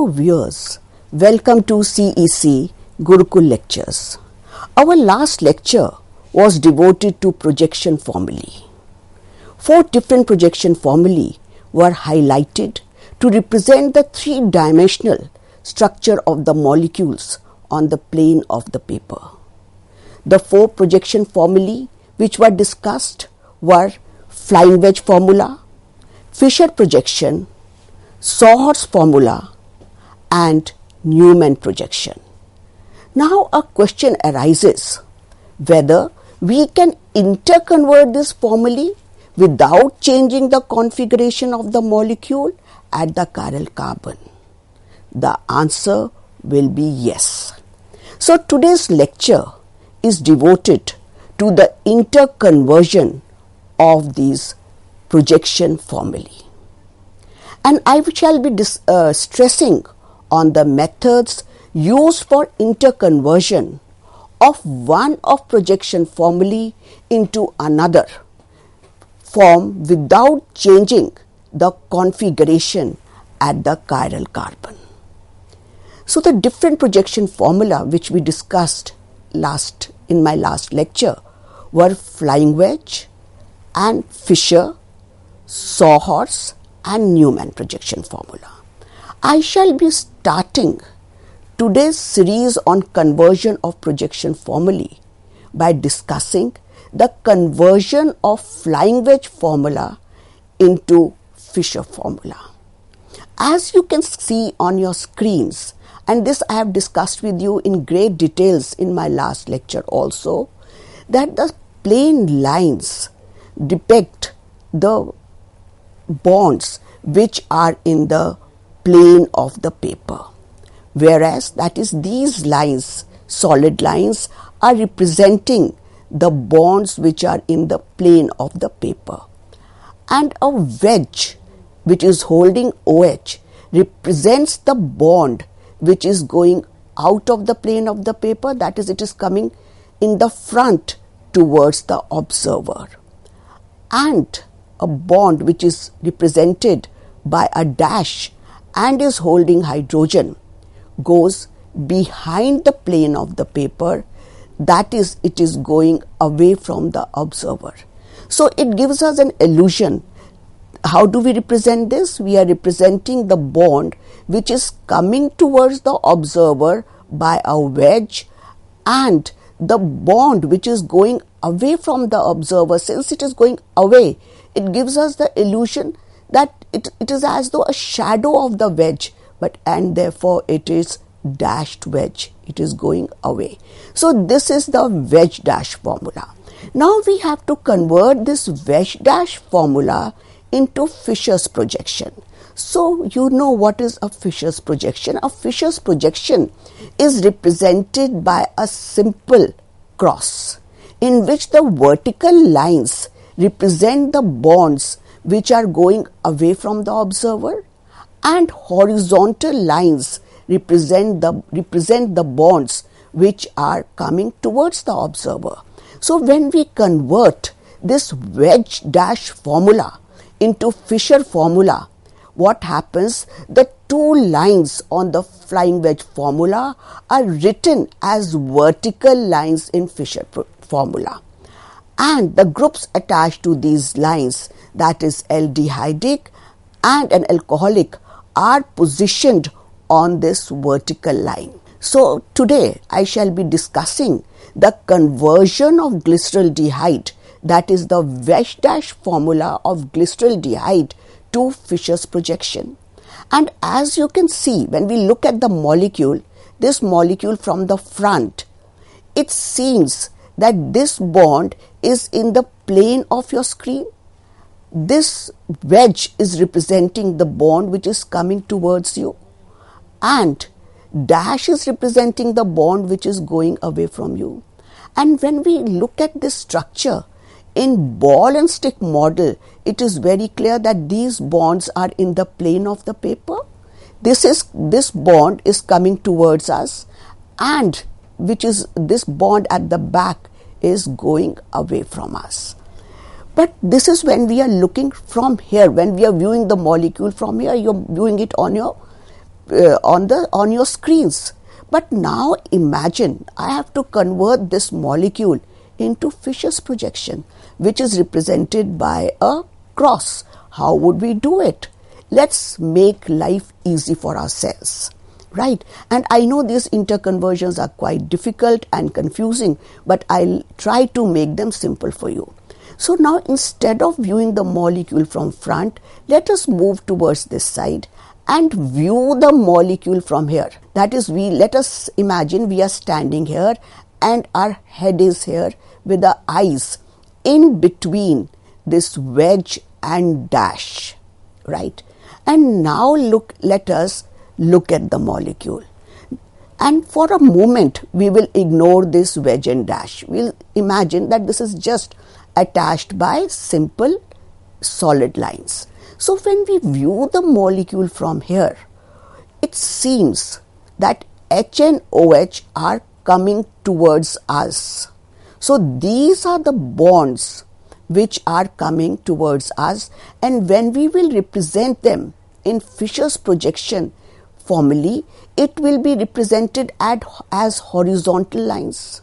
Hello viewers, welcome to CEC Gurukul lectures. Our last lecture was devoted to projection formulae. 4 different projection formulae were highlighted to represent the 3-dimensional structure of the molecules on the plane of the paper. The 4 projection formulae which were discussed were flying wedge formula, Fisher projection, Sawhorse formula and Newman projection. Now a question arises whether we can interconvert this formulae without changing the configuration of the molecule at the chiral carbon. The answer will be yes. So today's lecture is devoted to the interconversion of these projection formulae. And I shall be stressing on the methods used for interconversion of one of projection formulae into another form without changing the configuration at the chiral carbon. So the different projection formula which we discussed in my last lecture were flying wedge and Fisher, Sawhorse and Newman projection formula. I shall be starting today's series on conversion of projection formulae by discussing the conversion of flying wedge formula into Fisher formula. As you can see on your screens, and this I have discussed with you in great details in my last lecture also, that the plain lines depict the bonds which are in the plane of the paper, whereas that is these lines, solid lines, are representing the bonds which are in the plane of the paper, and a wedge which is holding OH represents the bond which is going out of the plane of the paper, that is, it is coming in the front towards the observer, and a bond which is represented by a dash and is holding hydrogen goes behind the plane of the paper, that is, it is going away from the observer. So it gives us an illusion. How do we represent this? We are representing the bond which is coming towards the observer by a wedge, and the bond which is going away from the observer. Since it is going away, it gives us the illusion that it is as though a shadow of the wedge, and therefore it is dashed wedge. It is going away. So this is the wedge dash formula. Now we have to convert this wedge dash formula into Fisher's projection. So you know what is a Fisher's projection. A Fisher's projection is represented by a simple cross in which the vertical lines represent the bonds which are going away from the observer, and horizontal lines represent the bonds which are coming towards the observer. So when we convert this wedge dash formula into Fisher formula, what happens? The 2 lines on the flying wedge formula are written as vertical lines in Fisher formula, and the groups attached to these lines, that is aldehydic and an alcoholic, are positioned on this vertical line. So today I shall be discussing the conversion of glyceraldehyde, that is the wedge dash formula of glyceraldehyde, to Fisher's projection. And as you can see, when we look at the molecule, this molecule from the front, it seems that this bond is in the plane of your screen. This wedge is representing the bond which is coming towards you, and dash is representing the bond which is going away from you. And when we look at this structure in ball and stick model, it is very clear that these bonds are in the plane of the paper. This bond is coming towards us, and this bond at the back is going away from us. But this is when we are looking from here, when we are viewing the molecule from here, you're viewing it on your on your screens. But now imagine I have to convert this molecule into Fisher's projection, which is represented by a cross. How would we do it? Let's make life easy for ourselves, right? And I know these interconversions are quite difficult and confusing, but I'll try to make them simple for you. So now instead of viewing the molecule from front, let us move towards this side and view the molecule from here. That is, let us imagine we are standing here and our head is here with the eyes in between this wedge and dash, right? And now let us look at the molecule. And for a moment, we will ignore this wedge and dash. We'll imagine that this is just attached by simple solid lines. So when we view the molecule from here, it seems that H and OH are coming towards us. So these are the bonds which are coming towards us, and when we will represent them in Fisher's projection formally, it will be represented as horizontal lines.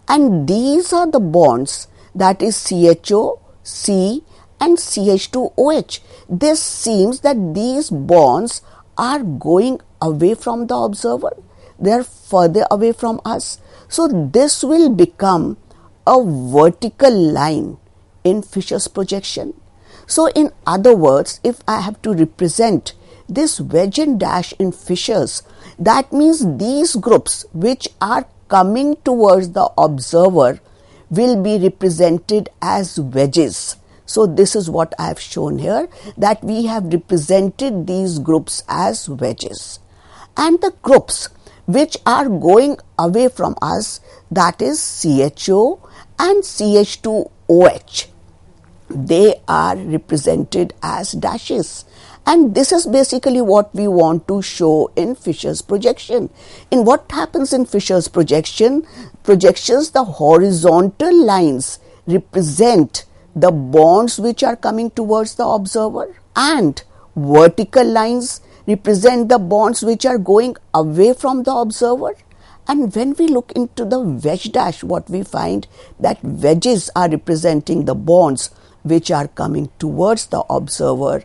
And these are the bonds, that is CHO, C and CH2OH. This seems that these bonds are going away from the observer. They are further away from us. So this will become a vertical line in Fisher's projection. So in other words, if I have to represent this wedge and dash in Fisher's, that means these groups which are coming towards the observer will be represented as wedges. So this is what I have shown here, that we have represented these groups as wedges. And the groups which are going away from us, that is CHO and CH2OH, they are represented as dashes. And this is basically what we want to show in Fisher's projection. In what happens in Fisher's projections, the horizontal lines represent the bonds which are coming towards the observer, and vertical lines represent the bonds which are going away from the observer. And when we look into the wedge dash, what we find that wedges are representing the bonds which are coming towards the observer,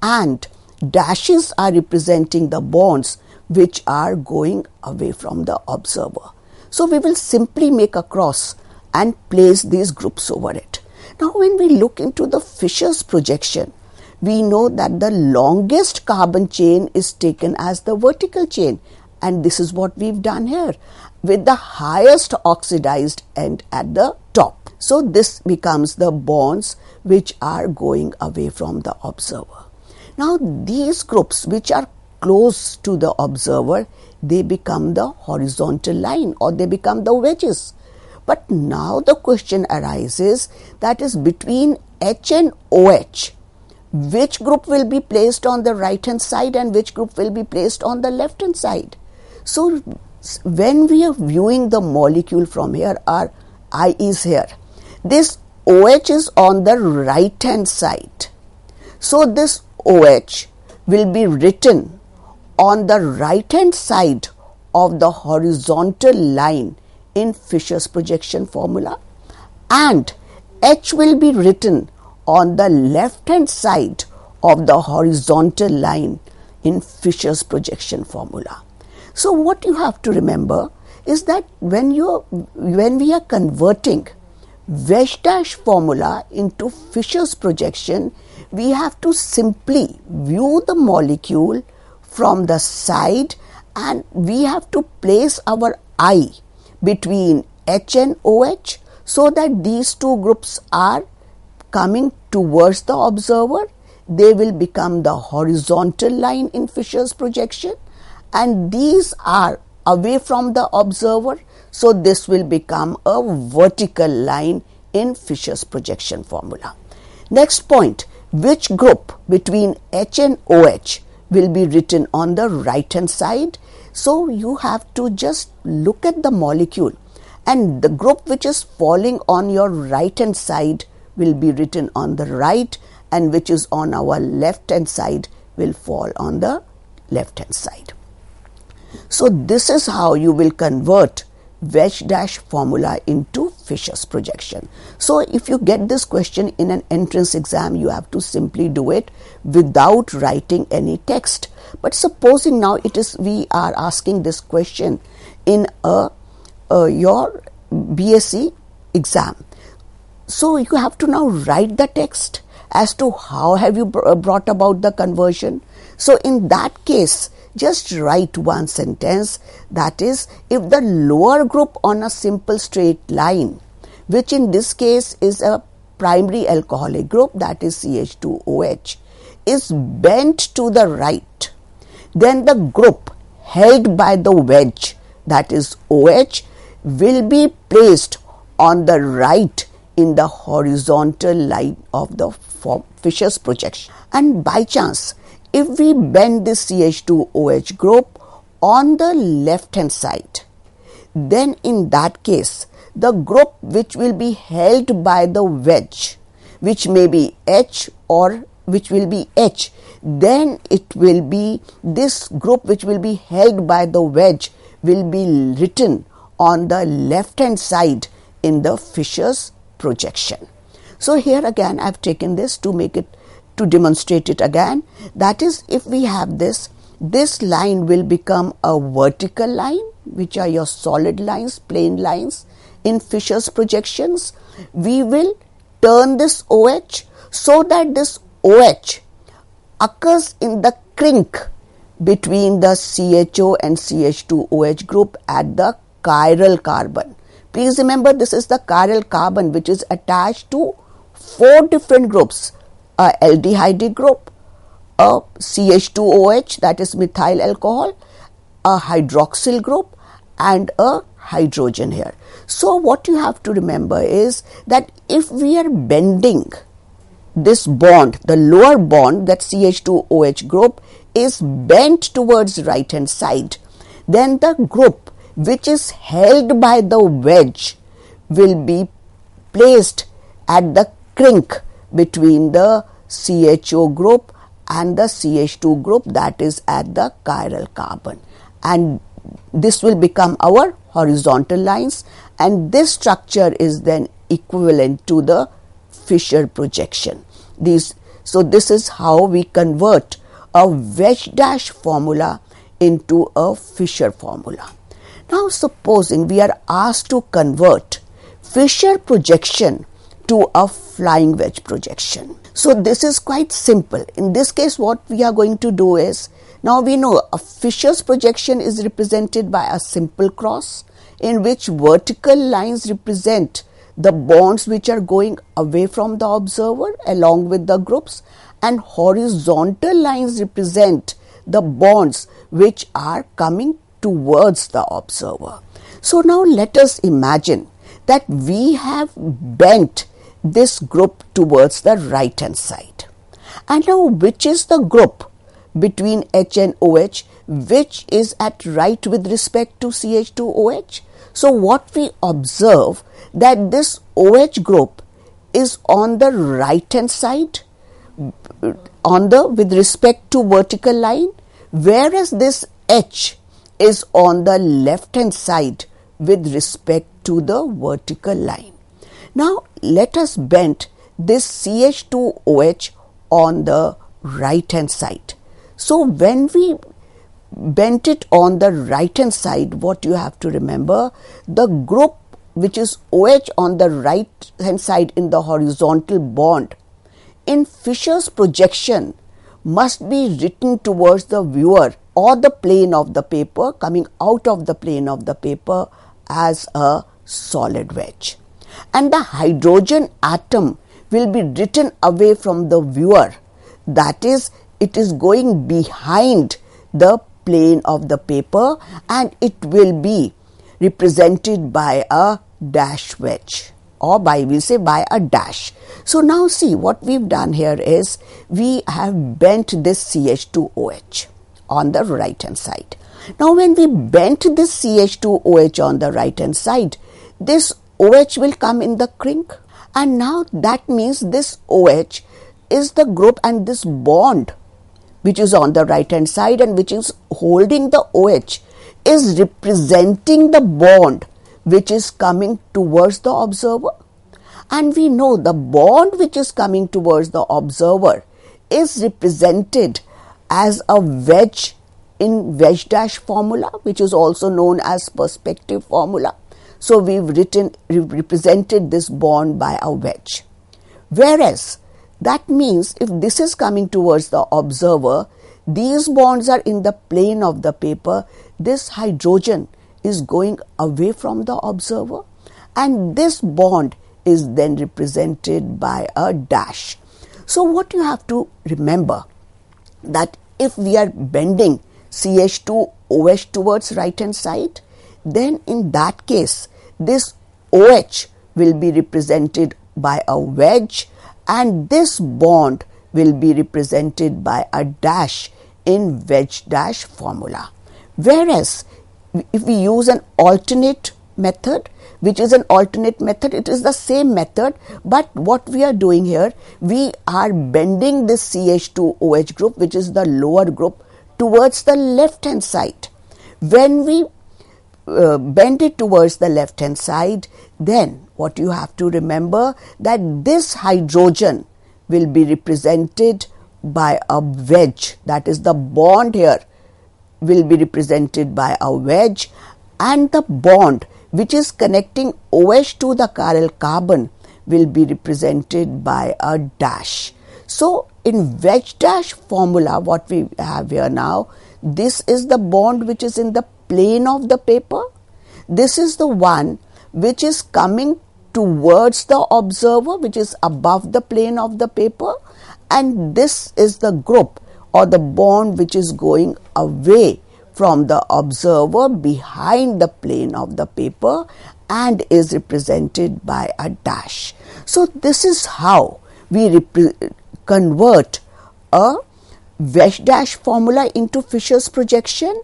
and dashes are representing the bonds which are going away from the observer. So we will simply make a cross and place these groups over it. Now when we look into the Fisher's projection, we know that the longest carbon chain is taken as the vertical chain, and this is what we've done here, with the highest oxidized end at the top. So this becomes the bonds which are going away from the observer. Now these groups which are close to the observer, they become the horizontal line, or they become the wedges. But now the question arises, that is between H and OH, which group will be placed on the right hand side and which group will be placed on the left hand side? So when we are viewing the molecule from here, our eye is here. This OH is on the right hand side. So this OH will be written on the right hand side of the horizontal line in Fisher's projection formula, and H will be written on the left hand side of the horizontal line in Fisher's projection formula. So what you have to remember is that when we are converting wedge dash formula into Fisher's projection, we have to simply view the molecule from the side, and we have to place our eye between H and OH so that these two groups are coming towards the observer. They will become the horizontal line in Fisher's projection, and these are away from the observer. So this will become a vertical line in Fisher's projection formula. Next point, which group between H and OH will be written on the right hand side? So you have to just look at the molecule, and the group which is falling on your right hand side will be written on the right, and which is on our left hand side will fall on the left hand side. So this is how you will convert wedge dash formula into Fisher's projection. So if you get this question in an entrance exam, you have to simply do it without writing any text. But supposing now we are asking this question in your BSc exam. So you have to now write the text as to how have you brought about the conversion. So in that case, just write one sentence, that is, if the lower group on a simple straight line, which in this case is a primary alcoholic group, that is CH2OH, is bent to the right, then the group held by the wedge, that is OH, will be placed on the right in the horizontal line of the Fisher's projection. And by chance, if we bend this CH2OH group on the left hand side, then in that case, the group which will be held by the wedge, which may be H or which will be H, then it will be this group which will be held by the wedge will be written on the left hand side in the Fisher's projection. So here again I have taken this to demonstrate it again. That is, if we have this line will become a vertical line, which are your solid lines, plane lines in Fisher's projections. We will turn this OH so that this OH occurs in the kink between the CHO and CH2OH group at the chiral carbon. Please remember, this is the chiral carbon which is attached to 4 different groups: a aldehyde group, a CH2OH, that is methyl alcohol, a hydroxyl group, and a hydrogen here. So what you have to remember is that if we are bending this bond, the lower bond, that CH2OH group is bent towards right hand side, then the group which is held by the wedge will be placed at the kink between the CHO group and the CH2 group, that is at the chiral carbon, and this will become our horizontal lines, and this structure is then equivalent to the Fisher projection. So this is how we convert a wedge dash formula into a Fisher formula. Now supposing we are asked to convert Fisher projection to a flying wedge projection. So this is quite simple. In this case, what we are going to do is, now we know a Fisher's projection is represented by a simple cross in which vertical lines represent the bonds which are going away from the observer along with the groups, and horizontal lines represent the bonds which are coming towards the observer. So now let us imagine that we have bent this group towards the right hand side. And now which is the group between H and OH which is at right with respect to CH2OH? So what we observe, that this OH group is on the right hand side with respect to vertical line, whereas this H is on the left hand side with respect to the vertical line. Now let us bend this CH2OH on the right hand side. So when we bent it on the right hand side, what you have to remember, the group which is OH on the right hand side in the horizontal bond in Fisher's projection must be written towards the viewer or the plane of the paper, coming out of the plane of the paper as a solid wedge. And the hydrogen atom will be written away from the viewer, that is, it is going behind the plane of the paper, and it will be represented by a dash wedge, or by a dash. So now see, what we've done here is we have bent this CH2OH on the right hand side. Now when we bent this CH2OH on the right hand side, this OH will come in the kink, and now that means this OH is the group, and this bond which is on the right hand side and which is holding the OH, is representing the bond which is coming towards the observer. And we know the bond which is coming towards the observer is represented as a wedge in wedge dash formula, which is also known as perspective formula. So we've represented this bond by a wedge. Whereas that means if this is coming towards the observer, these bonds are in the plane of the paper, this hydrogen is going away from the observer, and this bond is then represented by a dash. So what you have to remember, that if we are bending CH2 OH towards right hand side, then in that case this OH will be represented by a wedge and this bond will be represented by a dash in wedge dash formula. Whereas if we use an alternate method, which is an alternate method, it is the same method, but what we are doing here, we are bending this CH2OH group, which is the lower group, towards the left hand side. When we bend it towards the left hand side, then what you have to remember, that this hydrogen will be represented by a wedge, that is the bond here will be represented by a wedge, and the bond which is connecting OH to the chiral carbon will be represented by a dash. So in wedge dash formula, what we have here now, this is the bond which is in the plane of the paper. This is the one which is coming towards the observer, which is above the plane of the paper, and this is the group or the bond which is going away from the observer behind the plane of the paper and is represented by a dash. So this is how we convert a wedge dash formula into Fisher's projection,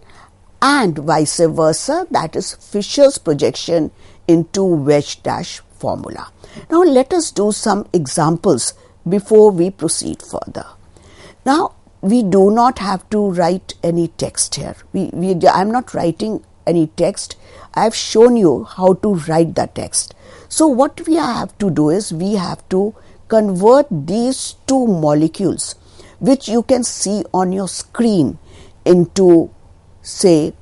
and vice versa, that is Fisher's projection into wedge dash formula. Now let us do some examples before we proceed further. Now we do not have to write any text here. I am not writing any text. I have shown you how to write the text. So what we have to do is we have to convert these two molecules, which you can see on your screen, into, say,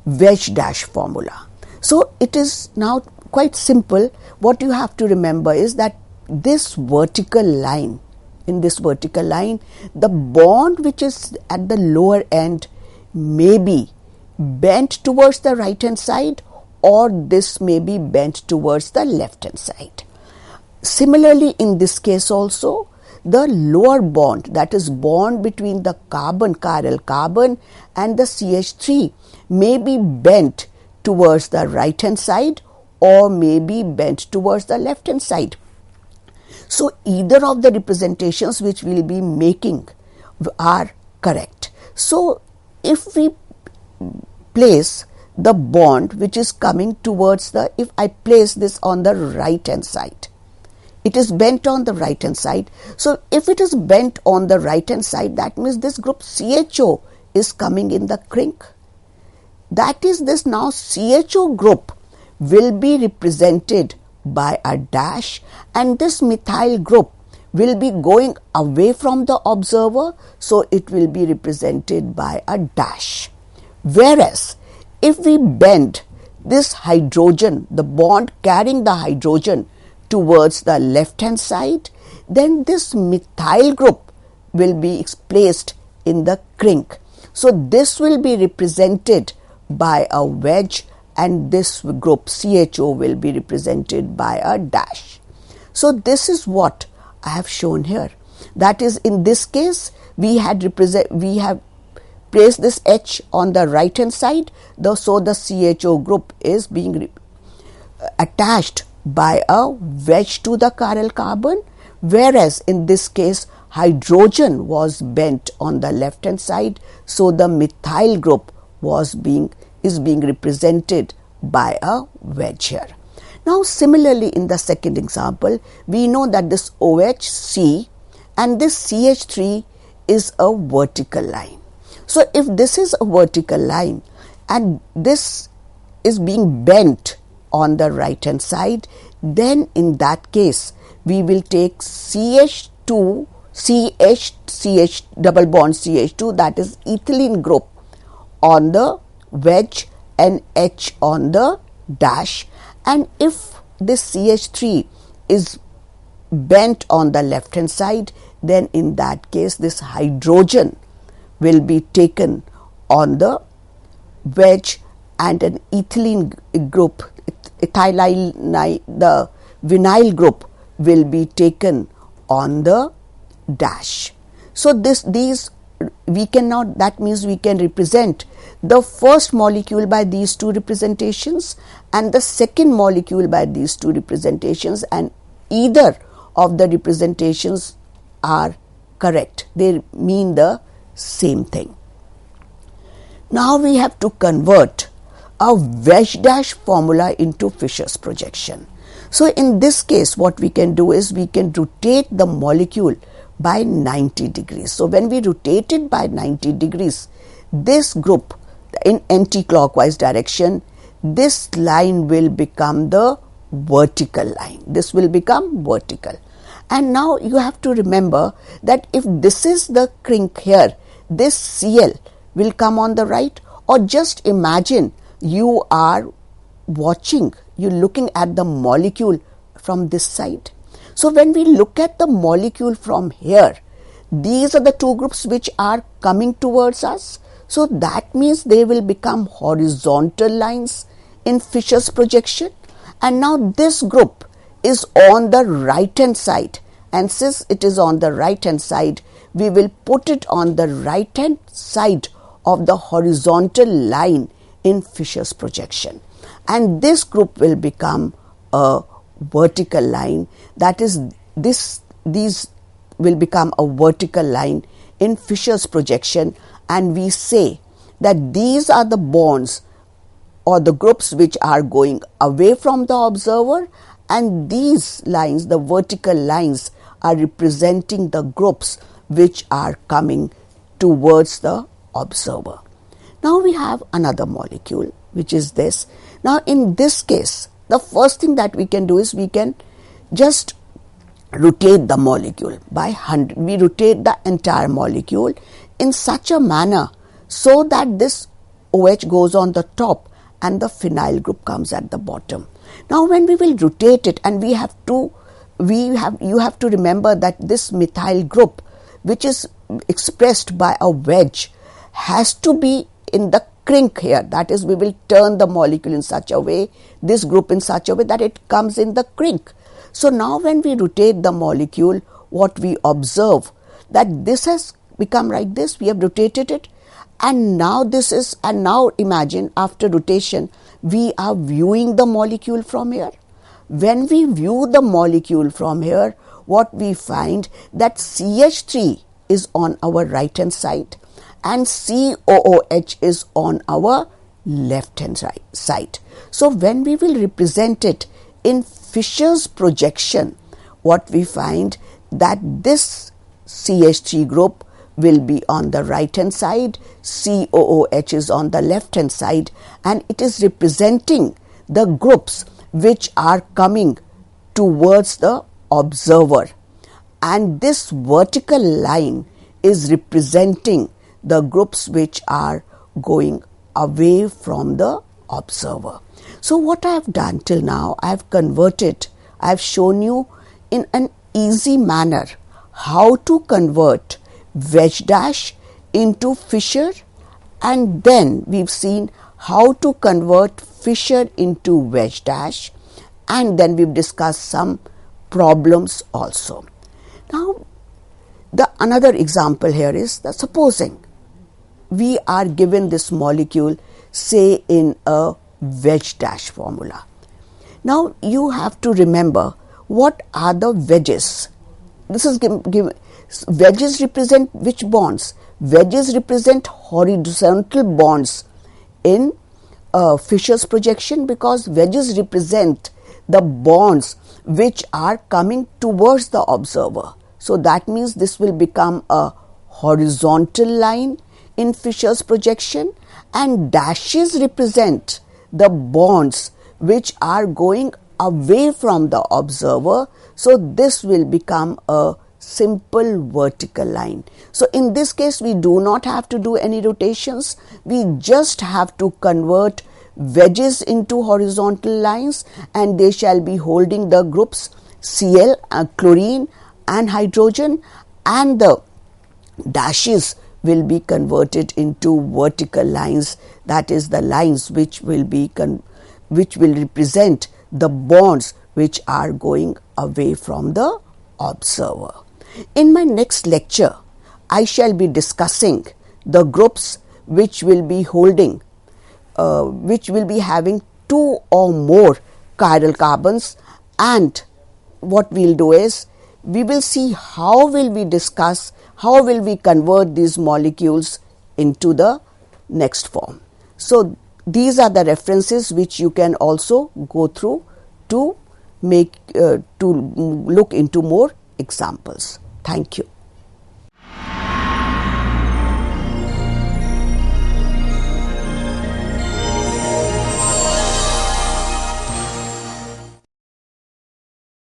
wedge dash formula. So it is now quite simple. What you have to remember is that this vertical line, in this vertical line, the bond which is at the lower end may be bent towards the right hand side, or this may be bent towards the left hand side. Similarly, in this case also, the lower bond, that is bond between the carbon, chiral carbon, and the CH3 may be bent towards the right hand side or may be bent towards the left hand side. So either of the representations which we will be making are correct. So if we place the bond which is coming towards the, if I place this on the right hand side, it is bent on the right hand side. So if it is bent on the right hand side, that means this group CHO is coming in the crink. That is, this now CHO group will be represented by a dash, and this methyl group will be going away from the observer, so it will be represented by a dash. Whereas if we bend this hydrogen, the bond carrying the hydrogen, towards the left hand side, then this methyl group will be placed in the crink. So this will be represented by a wedge, and this group CHO will be represented by a dash. So this is what I have shown here. That is, in this case we have placed this H on the right hand side, so the CHO group is being attached by a wedge to the chiral carbon, whereas in this case hydrogen was bent on the left hand side, so the methyl group is being represented by a wedge here. Now similarly, in the second example, we know that this OHC and this CH3 is a vertical line. So if this is a vertical line and this is being bent on the right hand side, then in that case we will take CH2, CH double bond CH2, that is ethylene group on the wedge and H on the dash, and if this CH3 is bent on the left hand side, then in that case this hydrogen will be taken on the wedge and an ethylene group, the vinyl group will be taken on the dash. So these we cannot, that means we can represent the first molecule by these two representations and the second molecule by these two representations, and either of the representations are correct. They mean the same thing. Now we have to convert a wedge dash formula into Fisher's projection. So in this case what we can do is we can rotate the molecule by 90 degrees. So when we rotate it by 90 degrees, this group in anti-clockwise direction, this line will become the vertical line. This will become vertical. And now you have to remember that if this is the crink here, this Cl will come on the right, or just imagine you are watching, you're looking at the molecule from this side. So when we look at the molecule from here, these are the two groups which are coming towards us. So that means they will become horizontal lines in Fisher's projection. And now this group is on the right hand side, and since it is on the right hand side, we will put it on the right hand side of the horizontal line in Fisher's projection, and this group will become a vertical line. That is, these will become a vertical line in Fisher's projection, and we say that these are the bonds or the groups which are going away from the observer, and these lines, the vertical lines, are representing the groups which are coming towards the observer. Now we have another molecule, which is this. Now in this case, the first thing that we can do is we can just rotate the molecule by 100. We rotate the entire molecule in such a manner so that this OH goes on the top and the phenyl group comes at the bottom. Now when we will rotate it, and you have to remember that this methyl group, which is expressed by a wedge, has to be in the crink here. That is, we will turn the molecule in such a way, this group in such a way that it comes in the crink. So now when we rotate the molecule, what we observe, that this has become like this, we have rotated it, and now this is, and now imagine after rotation we are viewing the molecule from here. When we view the molecule from here, what we find that CH3 is on our right hand side and COOH is on our left hand side. So when we will represent it in Fisher's projection, what we find that this CH3 group will be on the right hand side, COOH is on the left hand side, and it is representing the groups which are coming towards the observer, and this vertical line is representing the groups which are going away from the observer. So what I have done till now, I have converted, I have shown you in an easy manner how to convert wedge dash into Fisher, and then we've seen how to convert Fisher into wedge dash, and then we've discussed some problems also. Now the another example here is that supposing we are given this molecule, say in a wedge dash formula. Now you have to remember what are the wedges. This is wedges represent which bonds? Wedges represent horizontal bonds in Fisher's projection, because wedges represent the bonds which are coming towards the observer. So that means this will become a horizontal line in Fisher's projection, and dashes represent the bonds which are going away from the observer. So this will become a simple vertical line. So in this case, we do not have to do any rotations. We just have to convert wedges into horizontal lines, and they shall be holding the groups Cl, chlorine and hydrogen, and the dashes will be converted into vertical lines, that is the lines which will represent the bonds which are going away from the observer. In my next lecture, I shall be discussing the groups which will be holding, which will be having 2 or more chiral carbons, and what we'll do is we will see how will we convert these molecules into the next form. So these are the references which you can also go through to look into more examples. Thank you.